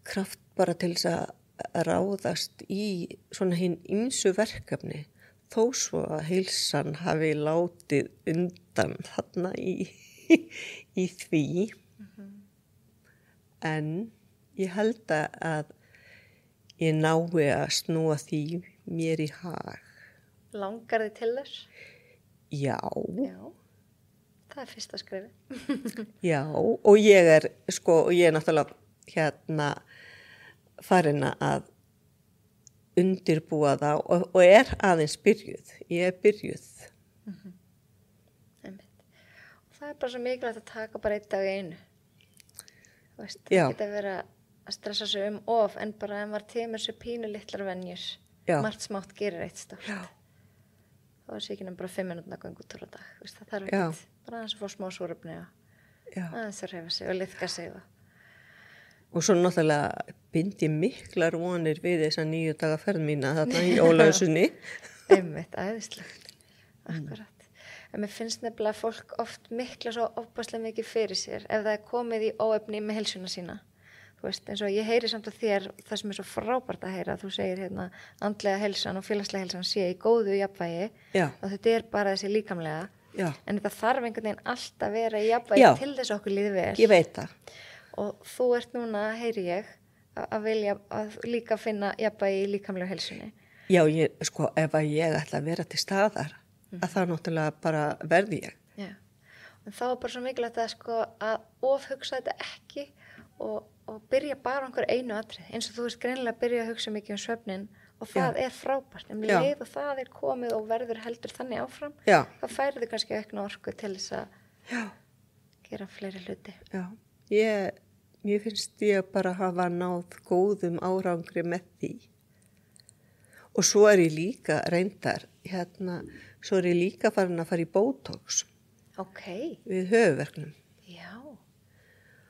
kraft bara til þess að ráðast í svona hinn ýmsu verkefni þó svo að heilsan hafi látið undan þarna í því. En ég held að ég nái að snúa því mér í hag. Langar þið til þess? Já. Það fyrsta skrifi. Já, og ég er náttúrulega farin að undirbúa það og aðeins byrjuð. Ég byrjuð. Einmitt. Og það bara svo mikilvægt að taka bara einn dag í einu. Þú veist, Já. Það geta verið að stressa sig of en bara ef maður tímur sér pínu litlar venjur. Já. Margt smátt gerir eitt stórt. Já. Það var sér ekki bara 5 minútna göngutúr á dag. Veist, það þarf Já. ekkert, bara aðeins að fá smá súrefni og Já. aðeins að hreyfa sig og liðka sig. Og svo náttúrulega bind ég miklar vonir við þessa 9 daga ferð mína þarna í Ólafsunni. Einmitt, æðislegt. Akkurat. En mér finnst nefnilega að fólk oft mikla svo ofbáslega mikið fyrir sér ef það komið í óefni með heilsuna sína. Þú veist, eins og ég heyri samt á þér það sem svo frábært að heyra. Þú segir andlega heilsan og félagslega heilsan sé í góðu jafnvægi. Já. Og þetta bara þessi líkamlega. Já. En þetta þarf einhvern veginn alltaf að vera í jafnvægi Já. til þess að okkur líði vel. Ég veit það. Og þú ert núna, heyri ég, að vilja að líka finna jafnvægi í líkamlegu heilsunni. Já, sko, ef að ég ætla að vera til staðar, að það náttúrulega bara verði ég. Já. En þá er bara svo mikilvægt að sko að ofhugsa þetta ekki og byrja bara á einhver einu atrið. Eins og þú veist greinilega að byrja að hugsa mikið um svefnin og það er frábært. En leið og það er komið og verður heldur þannig áfram, þá færðu kannski aukna orku til þess að gera fleiri hluti. Já, ég finnst ég bara hafa náð góðum árangri með því. Og svo er ég líka reyndar, svo er ég líka farin að fara í Botox. Við höfuðverknum. Já,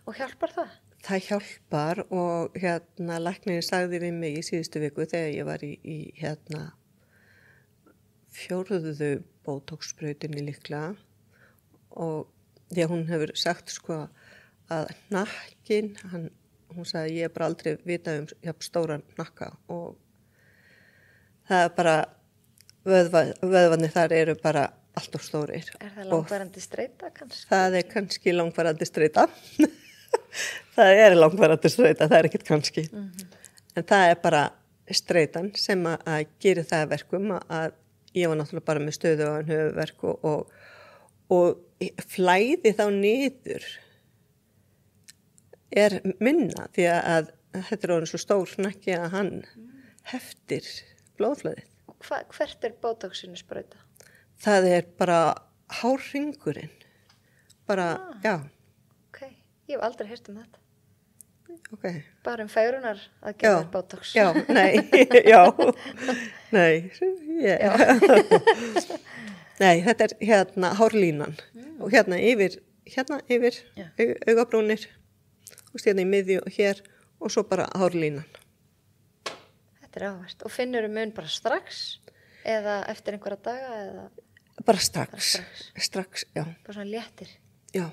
og hjálpar það? Það hjálpar og læknirinn sagði við mig í síðustu viku þegar ég var í 4. Botox-sprautinni líklega og því að hún hefur sagt sko að nakkinn, hún sagði ég bara aldrei vita stóran nakka og það er bara, vöðvarnir þar eru bara allt of stórir. Er það langvarandi streita kannski? Það er kannski langvarandi streita. Það er langvarandi streita, það er ekkert kannski. En það er bara streitan sem að gera það verkum að ég var náttúrulega bara með stöðugan höfuðverk og flæði þá niður er minna því að þetta er orðin svo stór nakki að hann heftir blóðflæðið. Hvert er Botoxinu sprauta? Það er bara hárringurinn. Bara, já. Ok, ég hef aldrei heyrt þetta. Ok. Bara fegrunar að gera Botox. Já, nei, já. Nei, nei, þetta er hárlínan. Og yfir augabrúnir. Og í miðju og hér og svo bara hárlínan. Þetta er áhvert. Og finnur mun bara strax eða eftir einhverja daga eða? Bara strax, já. Bara svona léttir? Já.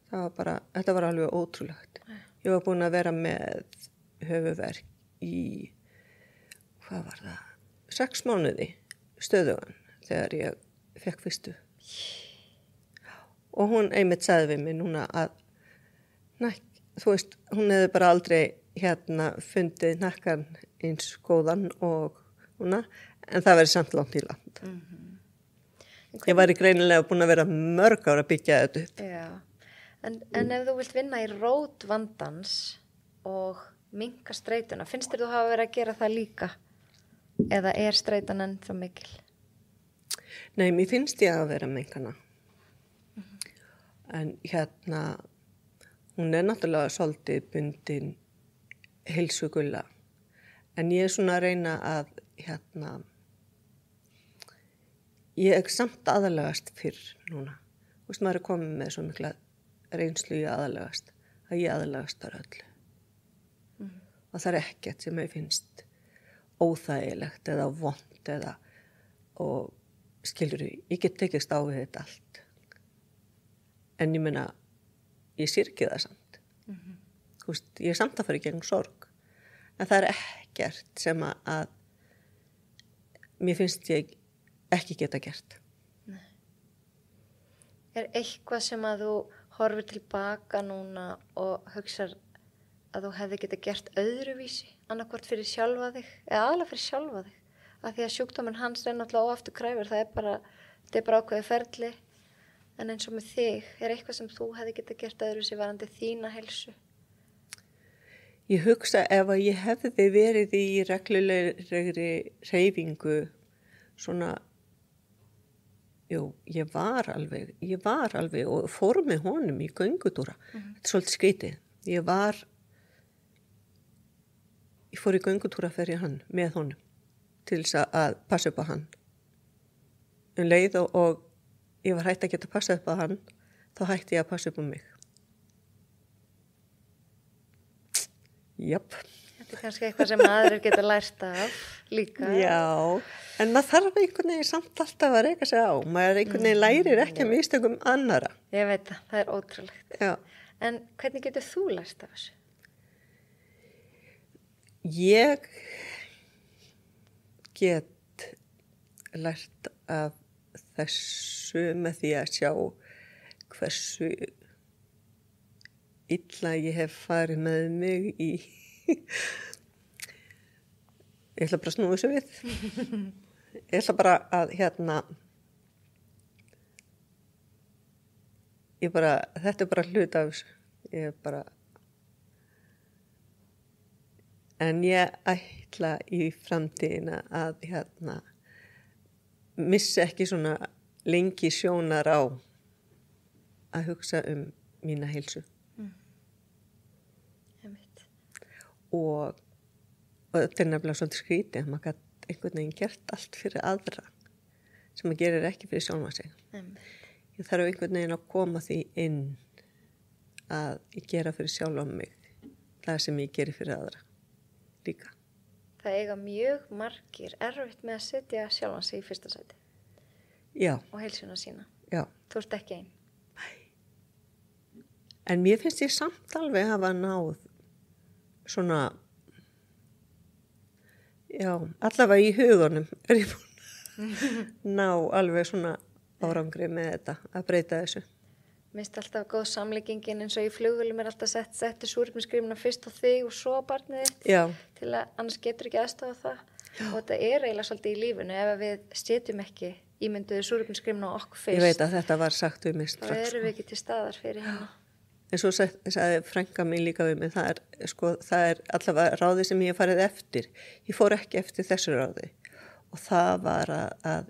Þetta var alveg ótrúlegt. Ég var búin að vera með höfuðverk í, 6 mánuði stöðugan þegar ég fekk fyrstu. Og hún einmitt sagði við mig núna að þú veist, hún hefði bara aldrei fundið nakkan eins góðan og núna, en það verið samt langt í land. Ég væri greinilega búin að vera mörg ára að byggja þetta upp. Já, en ef þú vilt vinna í rót vandans og minnka streituna, finnst þér þú hafa verið að gera það líka? Eða er streitan ennþá mikil? Nei, mér finnst ég að vera minkana. En hún er náttúrulega svolítið bundin heilsugulla. En ég er svona að reyna að ég er samt aðalagast fyrr núna. Þú veist, maður er komið með svo mikla reynslu í aðalagast, að ég aðalagast þar öllu. Og það er ekkert sem ég finnst óþægilegt eða vont og skilur, ég get tekist á við þetta allt. En ég meina, ég syrgi það samt. Þú veist, ég er samt að fara í gegn sorg. En það er ekkert sem að mér finnst ég ekki geta gert. Nei. Er eitthvað sem að þú horfir tilbaka núna og hugsar að þú hefði geta gert öðruvísi, annarkvort fyrir sjálfa þig, eða aðalega fyrir sjálfa þig, af því að sjúkdóminn hans er náttúrulega óafturkræfur, þetta er bara ákveðið ferli, en eins og með þig, er eitthvað sem þú hefði geta gert öðruvísi varandi þína heilsu? Ég hugsa ef að ég hefði verið í reglulegri hreyfingu, svona, ég var alveg og fór með honum í göngutúra. Þetta er svolítið skrítið. Ég fór í göngutúra fyrir hann, með honum, til þess að passa upp á hann. Leið og ég var hætt að geta passa upp á hann, þá hætti ég að passa upp á mig. Japp. Þetta er kannski eitthvað sem aðrir geta lært af líka. Já, en maður þarf einhvern veginn samt alltaf að reyka sig á. Maður einhvern veginn lærir ekki að mistökum annara. Ég veit það er ótrúlegt. Já. En hvernig getur þú lært af þessu? Ég get lært af þessu með því að sjá hversu illa ég hef farið með mig í ég ætla bara að snúa þessu við ég ætla bara að þetta er bara hlut af þessu en ég ætla í framtíðina að missa ekki svona lengi sjónar á að hugsa mína heilsu. Og þetta er nefnilega svolítið skrítið að maður gæti einhvern veginn gert allt fyrir aðra sem maður gerir ekki fyrir sjálfa sig. Ég þarf einhvern veginn að koma því inn að ég gera fyrir sjálfa mig það sem ég gerir fyrir aðra líka. Það eiga mjög margir erfitt með að setja sjálfan sig í fyrsta sæti. Já. Og heilsuna sína. Já. Þú ert ekki ein. Nei. En mér finnst ég samt alveg hafa náð svona, já, allavega í hugunum er ég búin að ná alveg svona árangri með þetta, að breyta þessu. Minnst alltaf góð samlíkingin eins og í flugvélum alltaf settu súrefnisgrímuna fyrst á þig og svo á barnið þitt. Já. Til að annars getur ekki aðstofa það. Já. Og þetta eiginlega svolítið í lífinu ef við setjum ekki ímynduðu súrefnisgrímuna á okkur fyrst. Ég veit að þetta var sagt við mig strax. Þá erum við ekki til staðar fyrir hérna. En svo sagði frænka mín líka við mig, það er allavega ráði sem ég hef farið eftir. Ég fór ekki eftir þessu ráði. Og það var að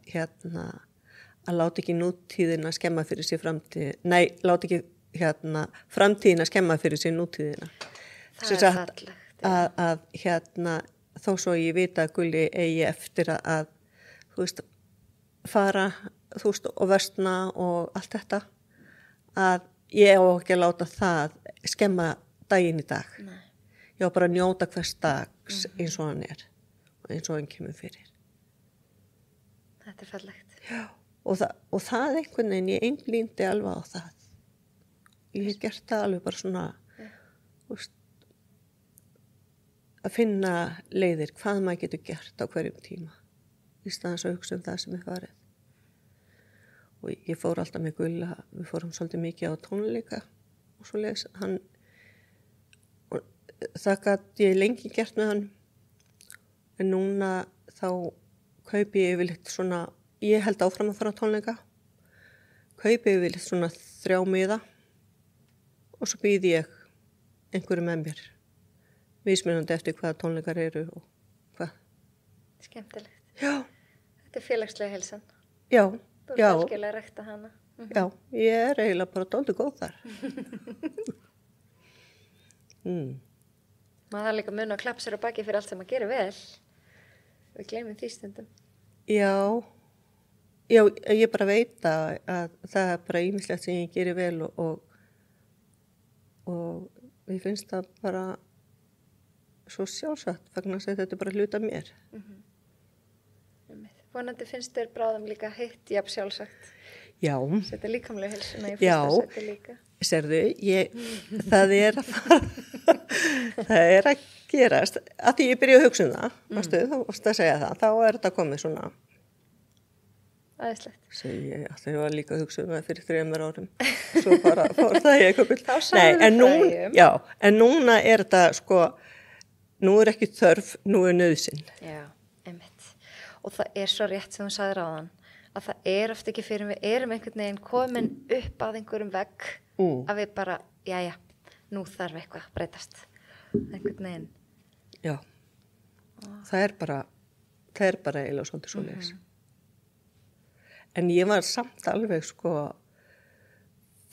láta ekki nútíðina skemma fyrir sér framtíðina. Nei, láta ekki framtíðina skemma fyrir sér nútíðina. Það er fallegt. Að þó svo ég vita að Gulli eigi eftir að þú veist, fara þú veist, og versna og allt þetta, að ég á ekki að láta það skemma daginn í dag. Nei. Ég á bara að njóta hvers dags eins og hann er og eins og hann kemur fyrir. Þetta er fallegt. Já. Og það einhvern veginn, ég einblíndi alveg á það. Ég hef gert það alveg bara svona, veist, að finna leiðir, hvað maður getur gert á hverjum tíma. Í staðans að hugsa það sem er farið. Og ég fór alltaf með Gulla, við fórum svolítið mikið á tónleika og svo les hann, og það gat ég lengi gert með hann, en núna þá kaupi ég yfirleitt svona, ég held áfram að fara á tónleika, kaupi yfirleitt svona 3 miða og svo býð ég einhverju með mér, vísmennandi eftir hvaða tónleikar eru og hvað. Skemmtilegt. Já. Þetta er félagslega heilsan. Já. Þú ert algjörlega að rækta hana. Já, ég er eiginlega bara dálítið góð þar. Maður þarf líka að muna að klappa sér á baki fyrir allt sem maður gerir vel. Við gleymum því stundum. Já, ég bara veit að það er bara ýmislegt sem ég gerir vel og ég finnst það bara svo sjálfsagt vegna að þetta er bara hluta mér. Vonandi finnst þér bráðum líka hitt jafn sjálfsagt. Já. Þetta er líkamlega heilsuna í fyrsta sæti líka. Sérðu, það er að gerast. Að því ég byrja að hugsa það, þú varst að segja það, þá er þetta komið svona. Æðislegt. Ég var líka að hugsa það fyrir 3 árum. Svo bara fór það ég eitthvað. Þá sagði við fræjum. Já, en núna er þetta nú er ekki þörf, nú er nauðsyn. Já, einmitt. Og það er svo rétt sem þú sagðir áðan, að það er oft ekki fyrir við erum einhvern veginn komin upp að einhverjum vegg að við bara, jæja, nú þarf eitthvað að breytast. Einhvern veginn. Já, það er bara eiginlega svolítið svoleiðis. En ég var samt alveg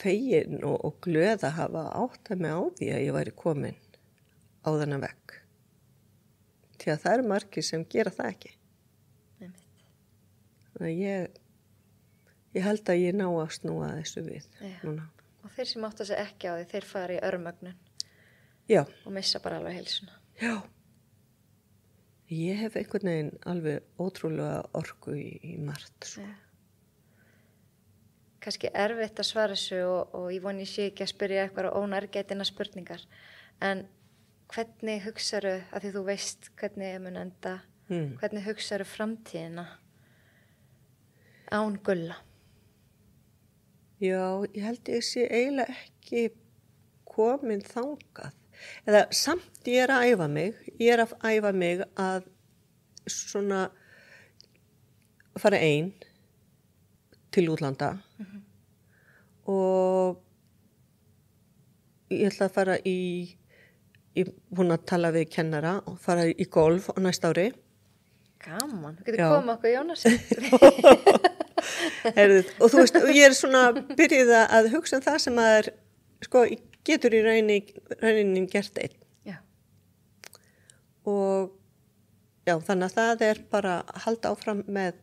fegin og glöð að hafa áttað mig á því að ég væri komin á þennan vegg. Því að það eru margir sem gera það ekki. Ég held að ég ná að snúa þessu við núna. Og þeir sem átta sig ekki á því, þeir fara í örmögnun. Já. Og missa bara alveg heilsuna. Já. Ég hef einhvern veginn alveg ótrúlega orku í margt. Kannski erfitt að svara þessu og ég voni sé ekki að spyrja eitthvað ónærgætina spurningar. En hvernig hugsaðu, að því þú veist hvernig ég mun enda, hvernig hugsaðu framtíðina? án gulla? Já, ég held ég sé eiginlega ekki komin þangað. Eða samt ég er að æfa mig að svona fara ein til útlanda og ég ætla að fara ég er búin að tala við kennara og fara í golf á næsta ári. Gaman, þú getur komið okkur Jónas. Og þú veist, ég er svona byrjuð að hugsa það sem að sko, getur í rauninni gert einn. Já. Og já, þannig að það er bara að halda áfram með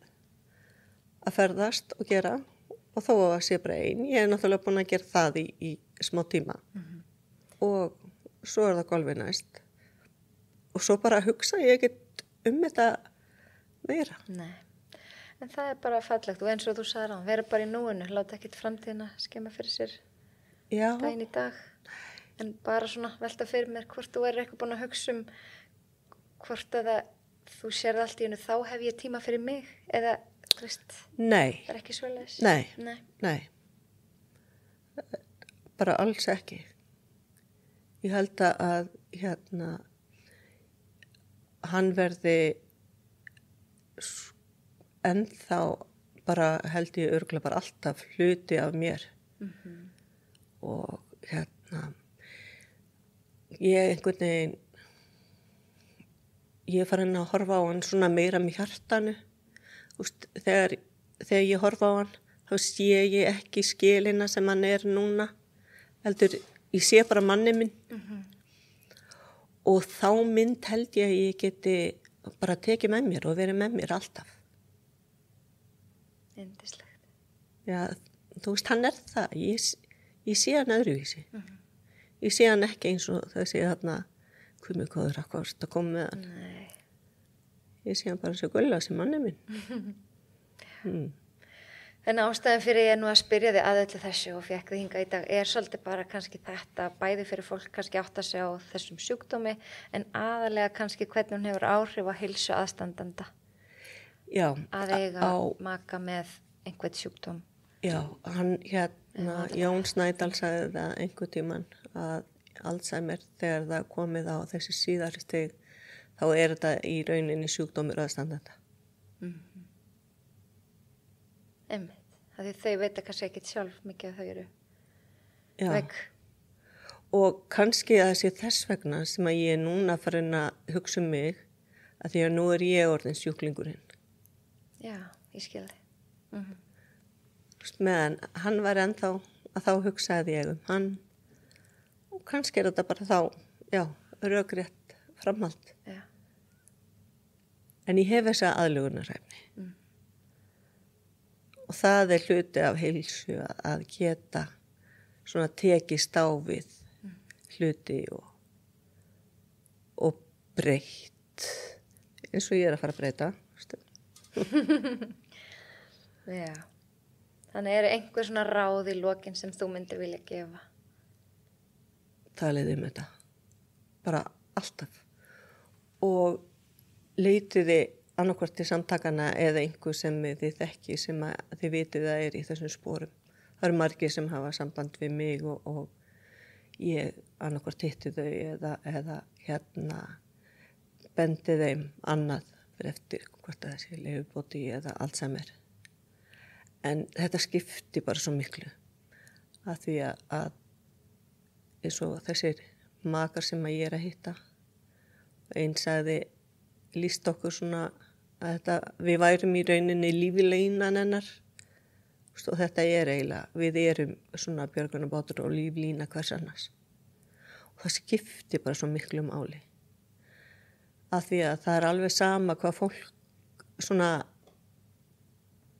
að ferðast og gera og þó að sé bara ein. Ég er náttúrulega búin að gera það í smá tíma og svo er það golfið næst. Og svo bara hugsa ég ekkert þetta meira. Nei, en það er bara fallegt og eins og þú sagði ráðan, vera bara í núinu, láta ekkert framtíðina skemma fyrir sér daginn í dag. En bara svona velta fyrir mér hvort þú er eitthvað búin að hugsa hvort að þú sér allt í hennu, þá hef ég tíma fyrir mig eða, þú veist, Nei. Það er ekki svoleiðis? Nei. Bara alls ekki. Ég held að hann verði ennþá bara held ég örugglega bara alltaf hluti af mér. Og ég einhvern veginn ég er farin að horfa á hann svona meira með hjartanu. Úst, þegar ég horfa á hann þá sé ég ekki skilina sem hann er núna. Heldur, ég sé bara manni minn. Og þá mynd held ég að ég geti bara tekið með mér og verið með mér alltaf. Yndislegt. Já, þú veist, hann er það. Ég sé hann öðruvísi. Ég sé hann ekki eins og þessi þarna hvað mjög góður að koma með hann. Nei. Ég sé hann bara svo gulla sem manni minn. En ástæðan fyrir ég nú að spyrja þig að öllu þessu og fekk þig hingað í dag er svolítið bara kannski þetta bæði fyrir fólk kannski átt að segja á þessum sjúkdómi en aðalega kannski hvernig hún hefur áhrif á heilsu aðstandanda. Já. Að eiga maka með einhvern sjúkdóm. Já, hann Jón Snædal sagði það einhver tíman að Alzheimer þegar það komið á þessi síðari stig þá er þetta í rauninni sjúkdómur aðstandanda. Einmitt. Því þau veit kannski ekkert sjálf mikið að þau eru vegg. Og kannski að það sé þess vegna sem að ég er núna farin að hugsa mig að því að nú er ég orðin sjúklingurinn. Já, ég skil þig. Meðan hann var ennþá að þá hugsaði ég hann og kannski er þetta bara þá, rökrétt framhald. Já. En ég hef þessa aðlögunarhæfni. Og það er hluti af heilsu að geta svona tekist á við hluti og breytt eins og ég er að fara að breyta. Já. Þannig eru einhver svona ráð í lokin sem þú myndir vilja gefa? Talið þetta. Bara alltaf. Og leitiði annarkvort til samtakana eða einhver sem þið þekki sem þið vitið að er í þessum sporum. Það eru margir sem hafa samband við mig og ég annarkvort hitti þau eða bendi þeim annað fyrir eftir hvort það sé leifubóti eða Alzheimer. En þetta skipti bara svo miklu að því að eins og þessir makar sem að ég er að hitta einn sagði lýst okkur svona að við værum í rauninni líflínan hennar og þetta er eiginlega, við erum svona björgunarbátur og líflína hvers annars og það skipti bara svo miklu máli að því að það er alveg sama hvað fólk svona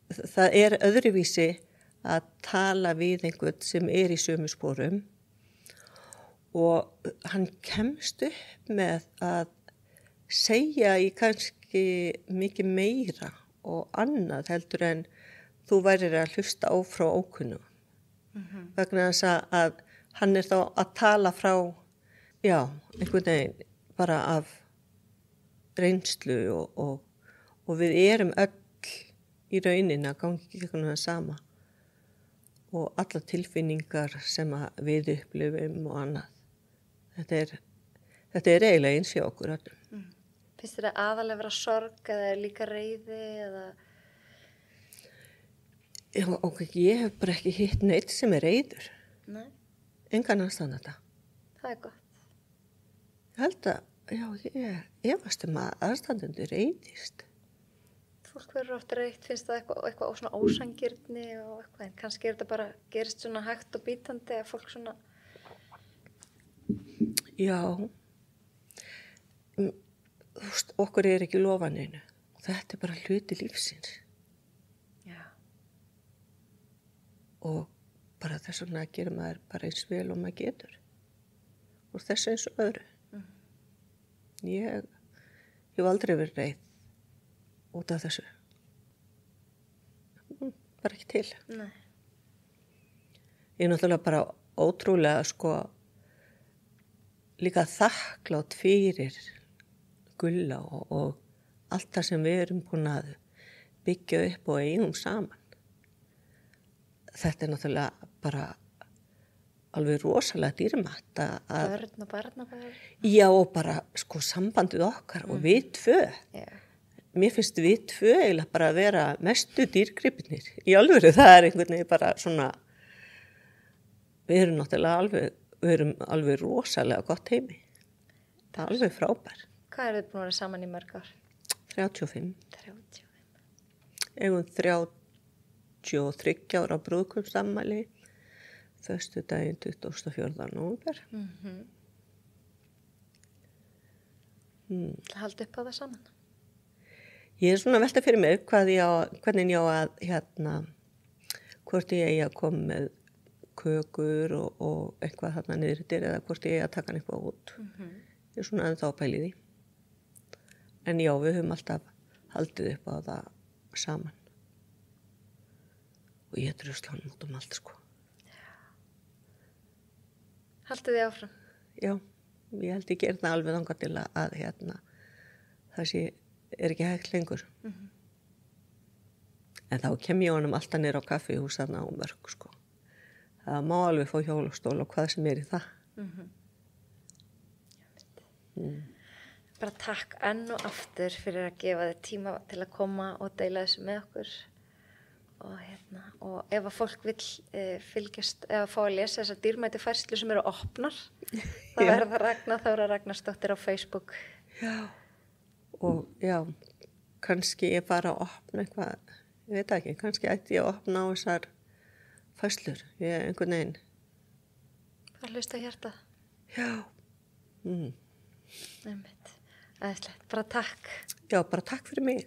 það er öðruvísi að tala við einhvern sem er í sömu sporum og hann kemst upp með að segja í kannski mikið meira og annað heldur en þú værir að hlusta á frá ókunnu. Vegna þess að hann er þá að tala frá, einhvern veginn bara af reynslu og við erum öll í rauninni að gangi ekki eitthvað það sama og alla tilfinningar sem að við upplifum og annað. Þetta er eiginlega eins hjá okkur öllum. Finnst þér aðalega vera sorg eða líka reiði eða? Já, og ég hef bara ekki hitt neitt sem er reiður. Nei. Engan aðstæðan þetta. Það er gott. Ég held að, ég efast að aðstæðandur reiðist. Fólk verður oft reitt, finnst það eitthvað svona ósangirni og eitthvað, en kannski þetta bara gerist svona hægt og bítandi að fólk svona. Já, þú veist, okkur er ekki lofaninu. Þetta er bara hluti lífsins. Já. Og bara þess vegna gerir maður bara eins vel og maður getur. Og þess eins og öðru. Ég hef aldrei verið reið út af þessu. Bara ekki til. Nei. Ég er náttúrulega bara ótrúlega líka þakklátt fyrir Gulla og allt það sem við erum búin að byggja upp og eigum saman. Þetta er náttúrulega bara alveg rosalega dýrmætt að Börn og barnabæður. Já, og bara sambandið okkar og við tvö. Já. Mér finnst við tvö eiginlega bara að vera mestu dýrgripirnir. Í alvöru, það er einhvern veginn bara svona, við erum alveg rosalega gott heimi. Það er alveg frábær. Hvað eru þið búin að vera saman í mörg ár? 35. 35. Eigum 33 ára brúðkaupsafmæli, föstudaginn 24. nóvember. Það haldi upp á það saman. Ég er svona að velta fyrir mér hvernig ég á að hvort ég eigi að koma með kökur og eitthvað þarna niður eða hvort ég eigi að taka hann eitthvað út. Ég er svona ennþá að pæla í því. En já, við höfum alltaf haldið upp á það saman. Og ég drusla hann út allt, Haldið þið áfram? Já, ég held ég gera það alveg þangað til að það er ekki hægt lengur. En þá kem ég honum alltaf niður á kaffihús þarna á Mörk, Það má alveg fá hjólastól og hvað sem er í það. Bara takk enn og aftur fyrir að gefa þið tíma til að koma og deila þessu með okkur. Og ef að fólk vill fylgjast eða fá að lesa þessar dýrmætu færslu sem eru opnar, þá er það Þóra Ragnarsdóttir á Facebook. Já. Og já, kannski ég bara að opna eitthvað, ég veit ekki, kannski ætti ég að opna á þessar færslur, ég er einhvern veginn. Það hlusta hjartað. Já. Æðislegt, bara takk. Já, bara takk fyrir mig.